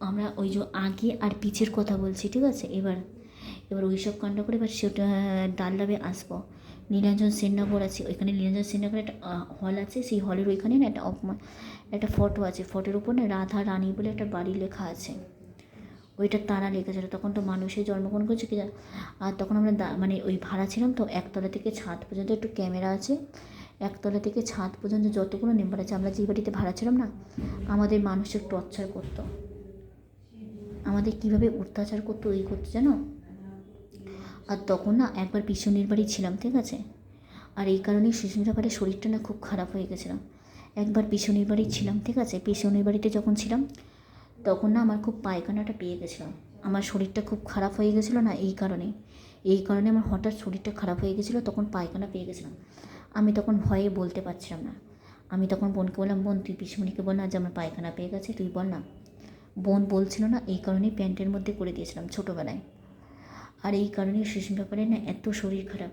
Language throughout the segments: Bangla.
আমরা ওই যে আগে আর পিছের কথা বলছি, ঠিক আছে? এবার এবার ওই সব কাণ্ড করে এবার সেটা ডালডাবে আসবো। নীলাঞ্জন সেননগর আছে, ওইখানে নীলাঞ্জন সেননগর একটা হল আছে, সেই হলের ওইখানে না একটা ফটো আছে, ফটোর উপর না রাধা রানী বলে একটা বাড়ি লেখা আছে, ওইটা তারা লিখেছিল। তখন তো মানুষের জন্মগ্রহণ করছে কি আর তখন আমরা মানে ওই ভাড়া ছিলাম তো, একতলা থেকে ছাদ পর্যন্ত একটু ক্যামেরা আছে, একতলা থেকে ছাদ পর্যন্ত যতগুলো মেম্বার আছে, আমরা যে বাড়িতে ভাড়া ছিলাম না, আমাদের মানুষের টর্চার করতো, আমাদের কীভাবে অত্যাচার করতো এই করতো জানো। আর তখন না একবার পিছনের বাড়ি ছিলাম, ঠিক আছে? আর এই কারণেই সুস্মিতা পালের শরীরটা না খুব খারাপ হয়ে গেছিলাম। একবার পিছনের বাড়ি ছিলাম, ঠিক আছে? পিছনের বাড়িতে যখন ছিলাম তখন না আমার খুব পায়খানাটা পেয়ে গেছিলাম, আমার শরীরটা খুব খারাপ হয়ে গেছিলো না, এই কারণে আমার হঠাৎ শরীরটা খারাপ হয়ে গেছিলো, তখন পায়খানা পেয়ে গেছিলাম। আমি তখন ভয়ে বলতে পারছিলাম না। আমি তখন বোনকে বললাম, বোন তুই পিসিমণিকে বল না যে আমার পায়খানা পেয়ে গেছে, তুই বল না। বোন বলছিল না, এই কারণেই প্যান্টের মধ্যে করে দিয়েছিলাম ছোটোবেলায়। আর এই কারণেই সুস্মিতা পালের না এত শরীর খারাপ।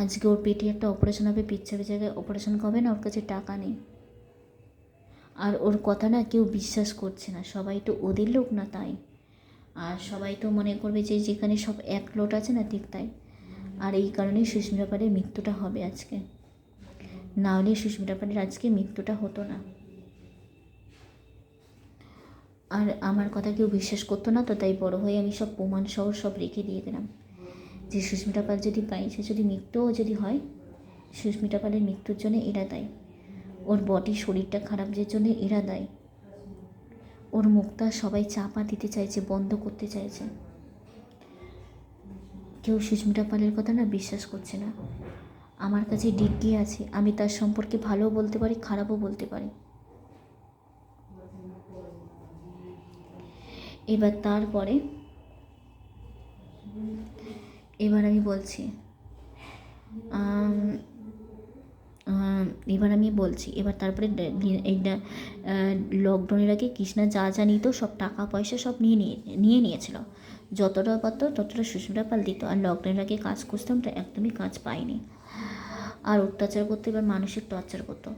আজকে ওর পেটে একটা অপারেশন হবে, পিচ্ছাপের জায়গায় অপারেশন হবে না, ওর কাছে টাকা নেই। আর ওর কথা না কেউ বিশ্বাস করছে না, সবাই তো ওদের লোক না তাই। আর সবাই তো মনে করবে যে যেখানে সব এক লোট আছে না, ঠিক তাই। আর এই কারণেই সুস্মিতা পালের মৃত্যুটা হবে আজকে, না হলে সুস্মিতা পালের আজকে মৃত্যুটা হতো না। আর আমার কথা কেউ বিশ্বাস করতো না তো, তাই বড় হয়ে আমি সব প্রমাণ সহ সব রেখে দিয়ে গেলাম যে সুস্মিতা পাল যদি পাই, সে যদি মৃত্যুও যদি হয়, সুস্মিতা পালের মৃত্যুর জন্য এরা দায়ী, ওর বডি শরীরটা খারাপ যে জন্য এরা দায়ী। ওর মুখটা সবাই চাপা দিতে চাইছে, বন্ধ করতে চাইছে। কেউ সুস্মিতা পালের কথা না বিশ্বাস করছে না। আমার কাছে ডিগ্রি আছে, আমি তার সম্পর্কে ভালোও বলতে পারি, খারাপও বলতে পারি। এবার তারপরে এবার আমি বলছি এবার তারপরে এইটা লকডাউনের আগে কৃষ্ণা যা যা নিত সব টাকা পয়সা সব নিয়েছিল, যতটা পারতো ততটা সুস্মিতা পাল দিত। আর লকডাউনের আগে কাজ খুঁজতাম তো একদমই কাজ পাইনি, আর অত্যাচার করতো, এবার মানসিক টর্চার করতো।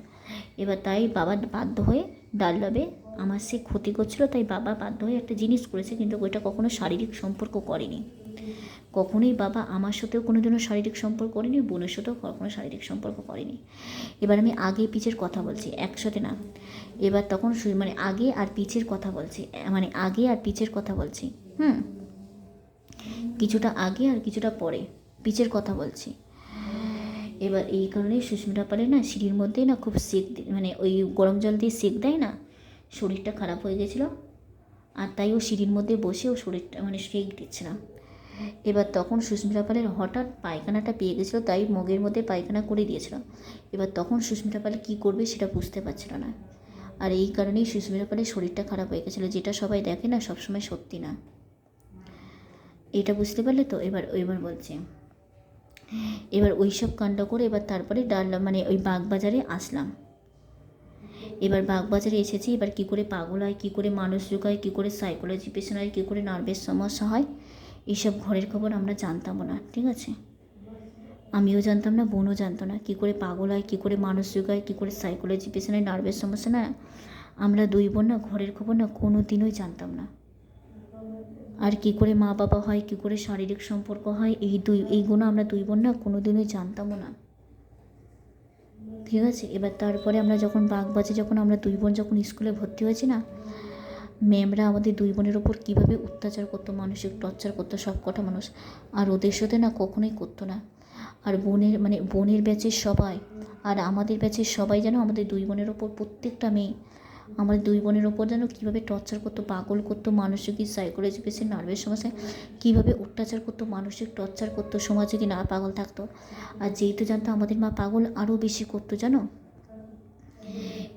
এবার তাই বাবা বাধ্য হয়ে ডালডাবে আমার সে ক্ষতি করছিল, তাই বাবা বাধ্য হয়ে একটা জিনিস করেছে, কিন্তু ওইটা কখনো শারীরিক সম্পর্ক করেনি। কখনোই বাবা আমার সাথেও কোনো দিনও শারীরিক সম্পর্ক করেনি, বোনের সাথেও কখনো শারীরিক সম্পর্ক করেনি। এবার আমি আগে পিছের কথা বলছি, একসাথে না। এবার তখন মানে আগে আর পিছের কথা বলছি, মানে আগে আর পিছের কথা বলছি, কিছুটা আগে আর কিছুটা পরে পিছের কথা বলছি। এবার এই কারণে সুস্মিতা পালের না সিঁড়ির মধ্যেই না খুব সেক, মানে ওই গরম জল দিয়ে সেক দেয় না, শরীরটা খারাপ হয়ে গেছিলো। আর তাই ও সিঁড়ির মধ্যে বসে ও শরীরটা মানে সেক দিচ্ছে না। এবার তখন সুস্মিতা পালের হঠাৎ পায়খানাটা পেয়ে গেছিলো, তাই মগের মধ্যে পায়খানা করে দিয়েছিল। এবার তখন সুস্মিতা পাল কী করবে সেটা বুঝতে পারছিল না। আর এই কারণেই সুস্মিতা পালের শরীরটা খারাপ হয়ে গেছিলো, যেটা সবাই দেখে না সবসময় সত্যি না। এটা বুঝতে পারলে তো? এবার বলছি, এবার ওই সব কাণ্ড করে এবার তারপরে মানে ওই বাগবাজারে আসলাম। এবার বাগবাজারে এসেছি, এবার কী করে পাগল হয়, কী করে মানুষ জোগায়, কী করে সাইকোলজি পেশেন্ট হয়, কী করে নার্ভের সমস্যা হয়, এইসব ঘরের খবর আমরা জানতামও না, ঠিক আছে? আমিও জানতাম না, বোনও জানতো না। কী করে পাগল হয়, কী করে মানুষ জোগায়, কী করে সাইকোলজি পেশেন্ট হয়, নার্ভের সমস্যা না, আমরা দুই বোন না ঘরের খবর না কোনো দিনই জানতাম না। আর কী করে মা বাবা হয়, কী করে শারীরিক সম্পর্ক হয়, এইগুলো আমরা দুই বোন না কোনো দিনই জানতামও না, ঠিক আছে? এবার তারপরে আমরা যখন যখন আমরা দুই বোন যখন স্কুলে ভর্তি হয়েছি না, ম্যামরা আমাদের দুই বোনের ওপর কীভাবে অত্যাচার করতো, মানসিক টর্চার করতো সব কটা মানুষ, আর ওদের সাথে না কখনোই করতো না। আর বোনের ব্যাচের সবাই আর আমাদের ব্যাচের সবাই যেন আমাদের দুই বোনের ওপর, প্রত্যেকটা মেয়ে আমাদের দুই বোনের ওপর যেন কীভাবে টর্চার করতো, পাগল করতো, মানসিক সাইকোলজি পেশেন্ট, নার্ভের সমস্যায় কীভাবে অত্যাচার করতো, মানসিক টর্চার করতো, সমাজ যদি না পাগল থাকতো। আর যেহেতু জানতো আমাদের মা পাগল, আরও বেশি করতো জানো।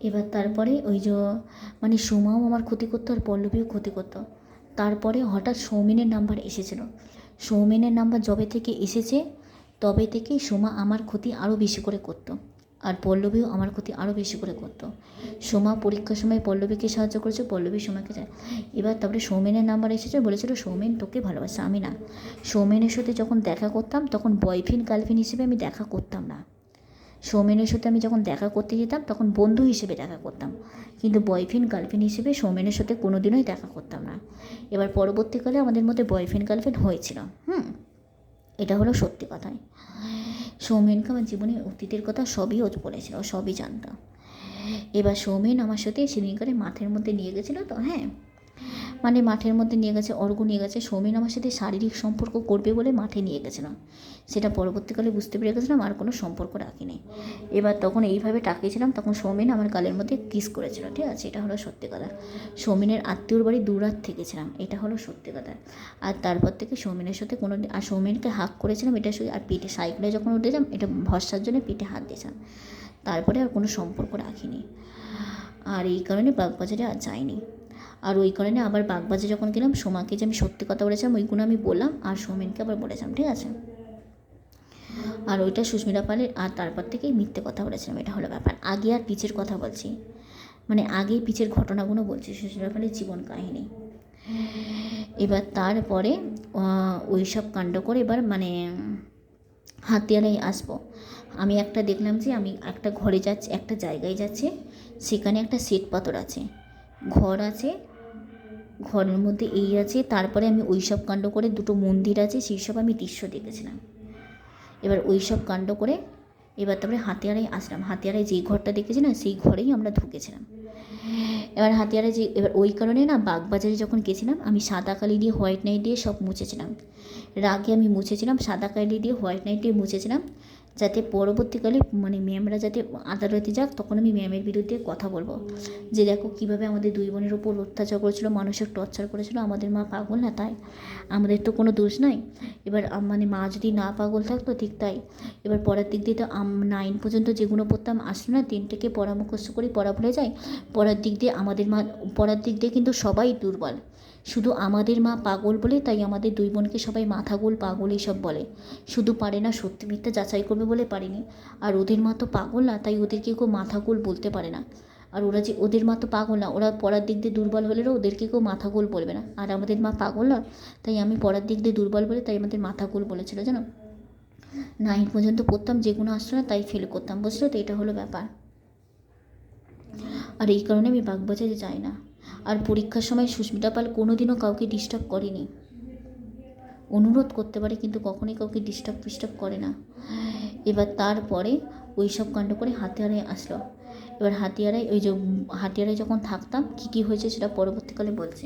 এবার তারপরে ওই যে মানে সোমাও আমার ক্ষতি করতো আর পল্লবীও ক্ষতি করতো। তারপরে হঠাৎ সৌমেনের নাম্বার এসেছিল, সৌমেনের নাম্বার যবে থেকে এসেছে তবে থেকেই সোমা আমার ক্ষতি আরও বেশি করে করতো, আর পল্লবীও আমার ক্ষতি আরও বেশি করে করতো। সোমা পরীক্ষার সময় পল্লবীকে সাহায্য করেছে, পল্লবী সোমাকে যায়। এবার তারপরে সৌমেনের নাম্বার এসেছে, বলেছিল সৌমেন তোকে ভালোবাসে, আমি না। সৌমেনের সাথে যখন দেখা করতাম তখন বয়ফ্রেন্ড গার্লফ্রেন্ড হিসেবে আমি দেখা করতাম না, সৌমেনের সাথে আমি যখন দেখা করতে যেতাম তখন বন্ধু হিসেবে দেখা করতাম, কিন্তু বয়ফ্রেন্ড গার্লফ্রেন্ড হিসেবে সৌমেনের সাথে কোনো দিনই দেখা করতাম না। এবার পরবর্তীকালে আমাদের মধ্যে বয়ফ্রেন্ড গার্লফ্রেন্ড হয়েছিল। এটা হলো সত্যি কথাই। সৌমেনকে আমার জীবনের অতীতের কথা সবই ও বলেছিল, ও সবই জানতো। এবার সৌমেন আমার সাথে সেদিন করে মাঠের মধ্যে নিয়ে গেছিলো তো, মানে মাঠের মধ্যে নিয়ে গেছে, অর্ঘ্য নিয়ে গেছে। সৌমেন আমার সাথে শারীরিক সম্পর্ক করবে বলে মাঠে নিয়ে গেছিলাম, সেটা পরবর্তীকালে বুঝতে পেরে গেছিলাম আর কোনো সম্পর্ক রাখিনি। এবার তখন এইভাবে তাকিয়েছিলাম, তখন সৌমেন আমার গালের মধ্যে কিস করেছিল, ঠিক আছে, এটা হলো সত্যি কথা। সৌমেনের আত্মীয়র বাড়ি 2 রাত থেকেছিলাম, এটা হলো সত্যি কথা। আর তারপর থেকে সৌমেনের সাথে কোনো, আর সৌমেনকে হাক করেছিলাম এটা শুধু, আর পিঠে সাইকেলে যখন উঠেছিলাম এটা ভরসার জন্য পিঠে হাত দিয়েছিলাম, তারপরে আর কোনো সম্পর্ক রাখিনি। আর এই কারণে বাগবাজারে আর যাইনি। আর ওই কারণে আবার বাগবাজারে যখন গেলাম সোমাকে যে আমি সত্যি কথা বলেছিলাম ওইগুলো আমি বললাম, আর সৌমেনকে আবার বলেছিলাম, ঠিক আছে। আর ওইটা সুস্মিতা পালের, আর তারপর থেকেই মিথ্যে কথা বলেছিলাম, এটা হলো ব্যাপার। আগে আর পিছের কথা বলছি, মানে আগেই পিছের ঘটনাগুলো বলছি, সুস্মিতা পালের জীবন কাহিনী। এবার তারপরে ওই সব কাণ্ড করে এবার মানে হাতিয়ারাই আসবো। আমি একটা দেখলাম যে আমি একটা ঘরে যাচ্ছি, একটা জায়গায় যাচ্ছি, সেখানে একটা শ্বেত পাথর আছে, ঘর আছে, ঘরের মধ্যে এই আছে। তারপরে আমি ওই সব কাণ্ড করে 2টো মন্দির আছে, সেই সব আমি দৃশ্য দেখেছিলাম। এবার ওই সব কাণ্ড করে এবার তারপরে হাতিয়ারাই আসলাম। হাতিয়ারায় যেই ঘরটা দেখেছি না সেই ঘরেই আমরা ঢুকেছিলাম। এবার হাতিয়ারে যে, এবার ওই কারণে না বাগবাজারে যখন গেছিলাম আমি সাদা কালি দিয়ে হোয়াইট নাইট দিয়ে সব মুছেছিলাম। রাগে আমি মুছেছিলাম, সাদা কালি দিয়ে হোয়াইট নাইট দিয়ে মুছেছিলাম, যাতে পরবর্তীকালে মানে ম্যামরা যাতে আদালতে যাক তখন আমি ম্যামের বিরুদ্ধে কথা বলবো যে দেখো কীভাবে আমাদের 2 বোনের ওপর অত্যাচার করেছিল, মানসিক টর্চার করেছিল, আমাদের মা পাগল না তাই, আমাদের তো কোনো দোষ নাই। এবার মানে মা যদি না পাগল থাকতো ঠিক তাই। এবার পড়ার দিক দিয়ে তো 9 পর্যন্ত যেগুলো পড়তাম আসলো না, 10 থেকে পড়া মুখস্থ করি, পড়া ভুলে যায়। পড়ার দিক দিয়ে আমাদের মা, পড়ার দিক দিয়ে কিন্তু সবাই দুর্বল, শুধু আমাদের মা পাগল বলে তাই আমাদের 2 বোনকে সবাই মাথাগোল পাগল এইসব বলে, শুধু পারে না সত্যি মিথ্যা যাচাই করবে বলে পারেনি। আর ওদের মা তো পাগল না তাই ওদেরকে কেউ মাথাগোল বলতে পারে না। আর ওরা যে, ওদের মা তো পাগল না, ওরা পড়ার দিক দিয়ে দুর্বল হলেও ওদেরকে কেউ মাথাগোল বলবে না। আর আমাদের মা পাগল না তাই আমি পড়ার দিক দিয়ে দুর্বল বলে তাই আমাদের মাথাগোল বলেছিল, জানো। 9 পর্যন্ত পড়তাম, যেগুলো আসতো না তাই ফেল করতাম, বুঝলো তো, এটা হলো ব্যাপার। আর এই কারণে আমি বাগবাজারে যাই না। আর পরীক্ষার সময় সুস্মিতা পাল কোনোদিনও কাউকে ডিস্টার্ব করেনি, অনুরোধ করতে পারে কিন্তু কখনোই কাউকে ডিস্টার্ব করে না। এবার তারপরে ওই সব কাণ্ড করে হাতিয়ারায় আসলো। এবার হাতিয়ারায় ওই যে হাতিয়ারায় যখন থাকতাম কী কী হয়েছে সেটা পরবর্তীকালে বলছি।